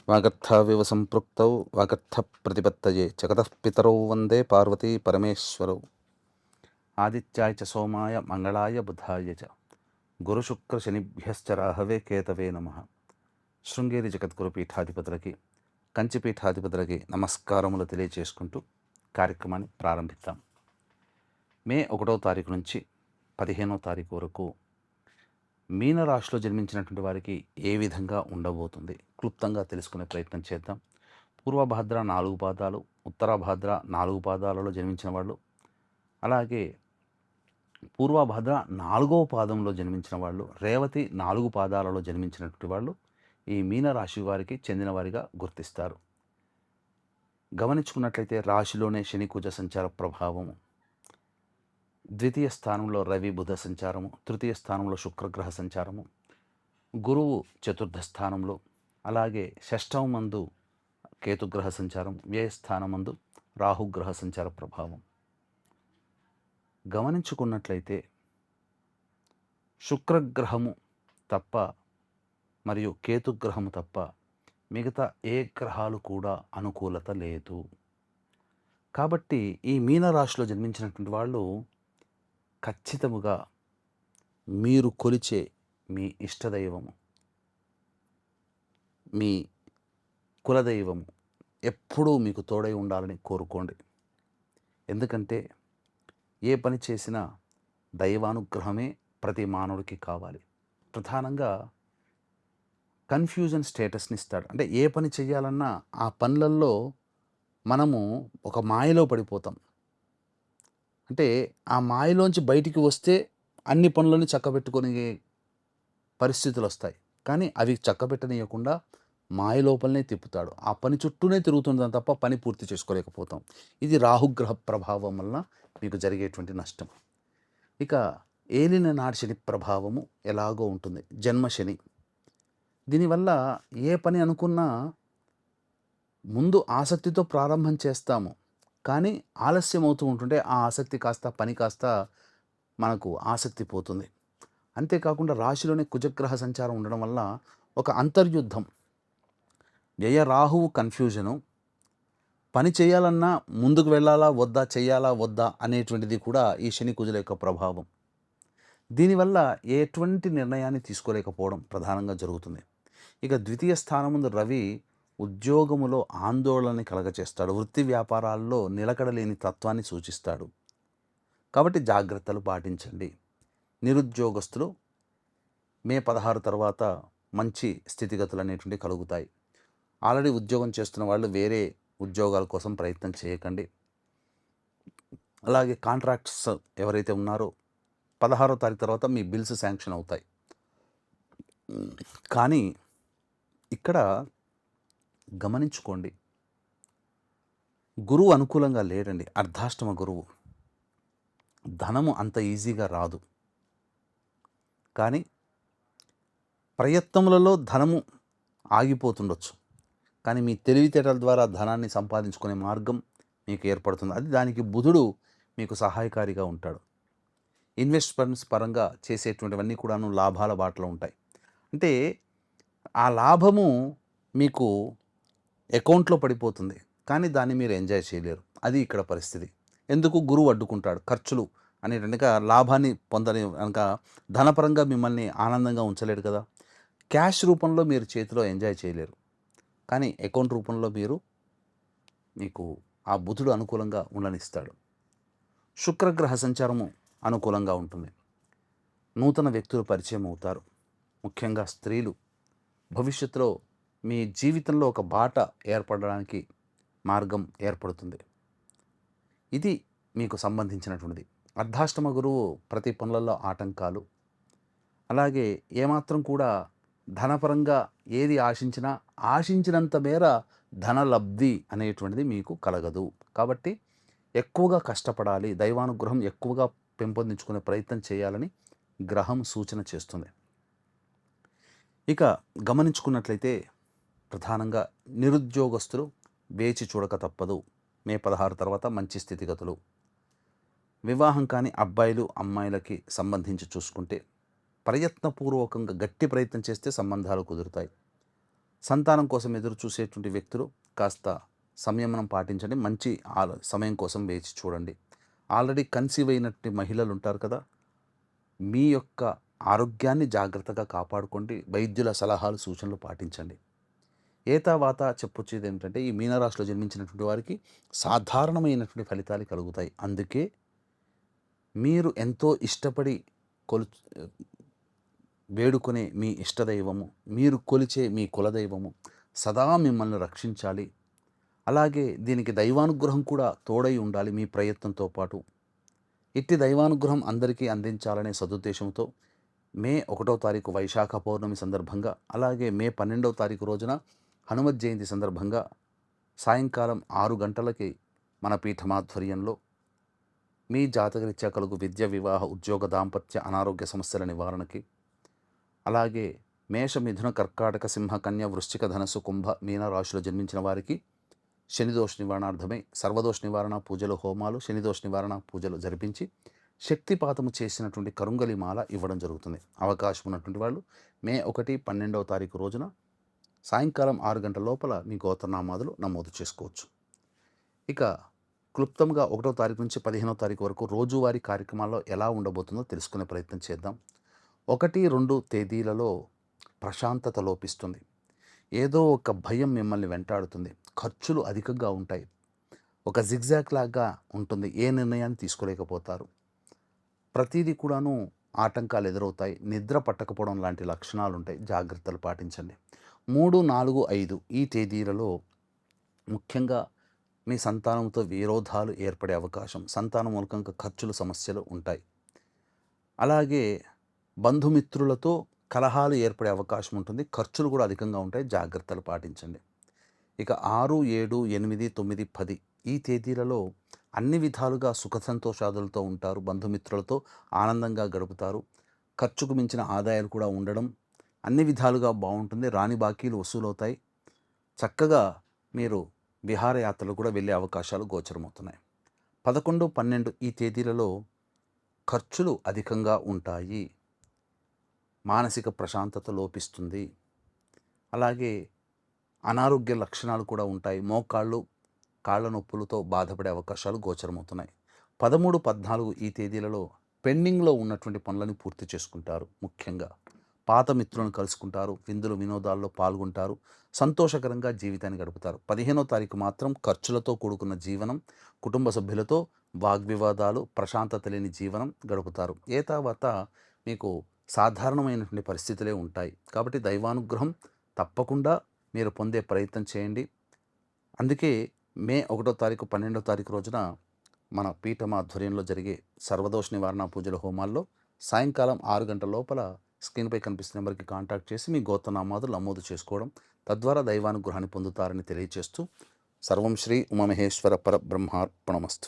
వాగర్థావివ సంపృక్తౌ వాగర్థ ప్రతిపత్తయే జగతః పితరౌ వందే పార్వతీ పరమేశ్వరౌ. ఆదిత్యాయ చ సోమాయ మంగళాయ బుధాయ చ గురుశుక్రశనిభ్యశ్చ రాహవే కేతవే నమః. శృంగేరి జగద్గురు పీఠాధిపతులకి, కంచి పీఠాధిపతులకి నమస్కారములు తెలియజేసుకుంటూ కార్యక్రమాన్ని ప్రారంభిద్దాం. మే 1వ తారీఖు నుంచి 15వ తారీఖు వరకు మీనరాశిలో జన్మించినటువంటి వారికి ఏ విధంగా ఉండబోతుంది క్లుప్తంగా తెలుసుకునే ప్రయత్నం చేద్దాం. పూర్వభాద్ర 4 పాదాలు, ఉత్తరాభాద్ర 4 పాదాలలో జన్మించిన వాళ్ళు, అలాగే పూర్వభాద్ర 4వ పాదంలో జన్మించిన వాళ్ళు, రేవతి 4 పాదాలలో జన్మించినటువంటి వాళ్ళు ఈ మీనరాశి వారికి చెందిన వారిగా గుర్తిస్తారు. గమనించుకున్నట్లయితే రాశిలోనే శని కుజ సంచార ప్రభావము, ద్వితీయ స్థానంలో రవి బుధ సంచారము, తృతీయ స్థానంలో శుక్రగ్రహ సంచారము, గురువు చతుర్థ స్థానంలో, అలాగే షష్టమ మందు కేతుగ్రహ సంచారం, వ్యయస్థానమందు రాహుగ్రహ సంచార ప్రభావం. గమనించుకున్నట్లయితే శుక్రగ్రహము తప్ప మరియు కేతుగ్రహము తప్ప మిగతా ఏ గ్రహాలు కూడా అనుకూలత లేదు. కాబట్టి ఈ మీనరాశిలో జన్మించినటువంటి వాళ్ళు ఖచ్చితముగా మీరు కొలిచే మీ ఇష్టదైవము, మీ కులదైవము ఎప్పుడూ మీకు తోడై ఉండాలని కోరుకోండి. ఎందుకంటే ఏ పని చేసినా దైవానుగ్రహమే ప్రతి మానవుడికి కావాలి. ప్రధానంగా కన్ఫ్యూజన్ స్టేటస్ని ఇస్తాడు. అంటే ఏ పని చేయాలన్నా ఆ పనులల్లో మనము ఒక మాయలో పడిపోతాం. అంటే ఆ మాయలోంచి బయటికి వస్తే అన్ని పనులను చక్కబెట్టుకునే పరిస్థితులు వస్తాయి. కానీ అవి చక్కబెట్టనీయకుండా మాయ లోపలనే తిప్పుతాడు. ఆ పని చుట్టూనే తిరుగుతుందని తప్ప పని పూర్తి చేసుకోలేకపోతాం. ఇది రాహుగ్రహ ప్రభావం వలన మీకు జరిగేటువంటి నష్టం. ఇక ఏలిన నాటి శని ప్రభావము ఎలాగో ఉంటుంది. జన్మ శని. దీనివల్ల ఏ పని అనుకున్నా ముందు ఆసక్తితో ప్రారంభం చేస్తాము, కానీ ఆలస్యం అవుతూ ఉంటుంటే ఆ ఆసక్తి కాస్త పని కాస్త మనకు ఆసక్తి పోతుంది. అంతేకాకుండా రాశిలోనే కుజగ్రహ సంచారం ఉండడం వల్ల ఒక అంతర్యుద్ధం, వ్యయ రాహువు కన్ఫ్యూజను, పని చేయాలన్నా ముందుకు వెళ్ళాలా వద్దా, చేయాలా వద్దా అనేటువంటిది కూడా ఈ శని కుజుల యొక్క ప్రభావం. దీనివల్ల ఎటువంటి నిర్ణయాన్ని తీసుకోలేకపోవడం ప్రధానంగా జరుగుతుంది. ఇక ద్వితీయ స్థానం ముందు రవి ఉద్యోగములో ఆందోళనని కలగచేస్తాడు. వృత్తి వ్యాపారాల్లో నిలకడలేని తత్వాన్ని సూచిస్తాడు. కాబట్టి జాగ్రత్తలు పాటించండి. నిరుద్యోగస్తులు మే 16 తర్వాత మంచి స్థితిగతులు అనేటువంటివి కలుగుతాయి. ఆల్రెడీ ఉద్యోగం చేస్తున్న వాళ్ళు వేరే ఉద్యోగాల కోసం ప్రయత్నం చేయకండి. అలాగే కాంట్రాక్ట్స్ ఎవరైతే ఉన్నారో 16వ తారీఖు తర్వాత మీ బిల్స్ శాంక్షన్ అవుతాయి. కానీ ఇక్కడ గమనించుకోండి, గురువు అనుకూలంగా లేడండి. అర్ధాష్టమ గురువు. ధనము అంత ఈజీగా రాదు. కానీ ప్రయత్నములలో ధనము ఆగిపోతుండొచ్చు, కానీ మీ తెలివితేటల ద్వారా ధనాన్ని సంపాదించుకునే మార్గం మీకు ఏర్పడుతుంది. అది దానికి బుధుడు మీకు సహాయకారిగా ఉంటాడు. ఇన్వెస్ట్మెంట్స్ పరంగా చేసేటువంటివన్నీ కూడాను లాభాల బాటలో ఉంటాయి. అంటే ఆ లాభము మీకు అకౌంట్లో పడిపోతుంది, కానీ దాన్ని మీరు ఎంజాయ్ చేయలేరు. అది ఇక్కడ పరిస్థితి. ఎందుకు? గురువు అడ్డుకుంటాడు. ఖర్చులు అనేటట్టుగా లాభాన్ని పొందని కనుక ధనపరంగా మిమ్మల్ని ఆనందంగా ఉంచలేడు కదా. క్యాష్ రూపంలో మీరు చేతిలో ఎంజాయ్ చేయలేరు, కానీ అకౌంట్ రూపంలో మీకు ఆ బుధుడు అనుకూలంగా ఉండనిస్తాడు. శుక్రగ్రహ సంచారము అనుకూలంగా ఉంటుంది. నూతన వ్యక్తులు పరిచయం అవుతారు. ముఖ్యంగా స్త్రీలు భవిష్యత్తులో మీ జీవితంలో ఒక బాట ఏర్పడడానికి మార్గం ఏర్పడుతుంది. ఇది మీకు సంబంధించినటువంటిది. అర్ధాష్టమ గురువు ప్రతి పనులలో ఆటంకాలు, అలాగే ఏమాత్రం కూడా ధనపరంగా ఏది ఆశించినా ఆశించినంత మేర ధనలబ్ధి అనేటువంటిది మీకు కలగదు. కాబట్టి ఎక్కువగా కష్టపడాలి, దైవానుగ్రహం ఎక్కువగా పెంపొందించుకునే ప్రయత్నం చేయాలని గ్రహం సూచన చేస్తుంది. ఇక గమనించుకున్నట్లయితే ప్రధానంగా నిరుద్యోగస్తులు వేచి చూడక తప్పదు. మే 16 తర్వాత మంచి స్థితిగతులు. వివాహం కాని అబ్బాయిలు అమ్మాయిలకి సంబంధించి చూసుకుంటే ప్రయత్నపూర్వకంగా గట్టి ప్రయత్నం చేస్తే సంబంధాలు కుదురుతాయి. సంతానం కోసం ఎదురు చూసేటువంటి వ్యక్తులు కాస్త సంయమనం పాటించండి. మంచి సమయం కోసం వేచి చూడండి. ఆల్రెడీ కన్సీవ్ అయినటువంటి మహిళలు ఉంటారు కదా, మీ యొక్క ఆరోగ్యాన్ని జాగ్రత్తగా కాపాడుకోండి. వైద్యుల సలహాలు సూచనలు పాటించండి. ఏతావాత చెప్పొచ్చేది ఏమిటంటే, ఈ మీనరాశిలో జన్మించినటువంటి వారికి సాధారణమైనటువంటి ఫలితాలు కలుగుతాయి. అందుకే మీరు ఎంతో ఇష్టపడి వేడుకునే మీ ఇష్టదైవము, మీరు కొలిచే మీ కులదైవము సదా మిమ్మల్ని రక్షించాలి. అలాగే దీనికి దైవానుగ్రహం కూడా తోడై ఉండాలి మీ ప్రయత్నంతో పాటు. ఇట్టి దైవానుగ్రహం అందరికీ అందించాలనే సదుద్దేశంతో మే 1వ తారీఖు వైశాఖ పౌర్ణమి సందర్భంగా, అలాగే మే 12వ తారీఖు రోజున హనుమత్ జయంతి సందర్భంగా సాయంకాలం 6 గంటలకి మన పీఠమాధ్వర్యంలో మీ జాతకరీత్యా కలుగు విద్య, వివాహ, ఉద్యోగ, దాంపత్య, అనారోగ్య సమస్యల నివారణకి, అలాగే మేష, మిథున, కర్కాటక, సింహ, కన్య, వృశ్చిక, ధనస్సు, కుంభ, మీన రాశిలో జన్మించిన వారికి శనిదోష నివారణార్థమై సర్వదోష నివారణ పూజలు, హోమాలు, శనిదోష నివారణ పూజలు జరిపించి శక్తిపాతము చేసినటువంటి కరుంగలి మాల ఇవ్వడం జరుగుతుంది. అవకాశం ఉన్నటువంటి వాళ్ళు మే 1, 12వ తారీఖు రోజున సాయంకాలం 6 గంటల లోపల మీ గోత్రనామాదులు నమోదు చేసుకోవచ్చు. ఇక క్లుప్తంగా 1వ తారీఖు నుంచి 15వ తారీఖు వరకు రోజువారీ కార్యక్రమాల్లో ఎలా ఉండబోతుందో తెలుసుకునే ప్రయత్నం చేద్దాం. 1, 2 తేదీలలో ప్రశాంతత లోపిస్తుంది. ఏదో ఒక భయం మిమ్మల్ని వెంటాడుతుంది. ఖర్చులు అధికంగా ఉంటాయి. ఒక జిగ్జాగ్ లాగా ఉంటుంది. ఏ నిర్ణయాన్ని తీసుకోలేకపోతారు. ప్రతిదీ కూడాను ఆటంకాలు ఎదురవుతాయి. నిద్ర పట్టకపోవడం లాంటి లక్షణాలు ఉంటాయి. జాగ్రత్తలు పాటించండి. 3, 4, 5 ఈ తేదీలలో ముఖ్యంగా మీ సంతానంతో విరోధాలు ఏర్పడే అవకాశం, సంతానం మూలకంగా ఖర్చుల సమస్యలు ఉంటాయి. అలాగే బంధుమిత్రులతో కలహాలు ఏర్పడే అవకాశం ఉంటుంది. ఖర్చులు కూడా అధికంగా ఉంటాయి. జాగ్రత్తలు పాటించండి. ఇక 6, 7, 8, 9, 10 ఈ తేదీలలో అన్ని విధాలుగా సుఖ సంతోషాదులతో ఉంటారు. బంధుమిత్రులతో ఆనందంగా గడుపుతారు. ఖర్చుకు మించిన ఆదాయాలు కూడా ఉండడం అన్ని విధాలుగా బాగుంటుంది. రాని బాకీలు వసూలవుతాయి. చక్కగా మీరు విహారయాత్రలు కూడా వెళ్ళే అవకాశాలు గోచరమవుతున్నాయి. 11, 12 ఈ తేదీలలో ఖర్చులు అధికంగా ఉంటాయి. మానసిక ప్రశాంతత లోపిస్తుంది. అలాగే అనారోగ్య లక్షణాలు కూడా ఉంటాయి. మోకాళ్ళు, కాళ్ళ నొప్పులతో బాధపడే అవకాశాలు గోచరమవుతున్నాయి. 13, 14 ఈ తేదీలలో పెండింగ్లో ఉన్నటువంటి పనులను పూర్తి చేసుకుంటారు. ముఖ్యంగా పాత మిత్రులను కలుసుకుంటారు. విందులు, వినోదాల్లో పాల్గొంటారు. సంతోషకరంగా జీవితాన్ని గడుపుతారు. 15వ తారీఖు మాత్రం ఖర్చులతో కూడుకున్న జీవనం, కుటుంబ సభ్యులతో వాగ్వివాదాలు, ప్రశాంతత లేని జీవనం గడుపుతారు. ఏతావాత మీకు సాధారణమైనటువంటి పరిస్థితులే ఉంటాయి. కాబట్టి దైవానుగ్రహం తప్పకుండా మీరు పొందే ప్రయత్నం చేయండి. అందుకే మే 1వ తారీఖు, 12వ తారీఖు రోజున మన పీఠం ఆధ్వర్యంలో జరిగే సర్వదోష నివారణ పూజల హోమాల్లో సాయంకాలం 6 గంటల లోపల స్క్రీన్పై కనిపిస్తున్న నెంబర్కి కాంటాక్ట్ చేసి మీ గోత్రనామాదులు నమోదు చేసుకోవడం, తద్వారా దైవానుగ్రహాన్ని పొందుతారని తెలియజేస్తూ సర్వం శ్రీ ఉమామహేశ్వర పరబ్రహ్మార్పణమస్తు.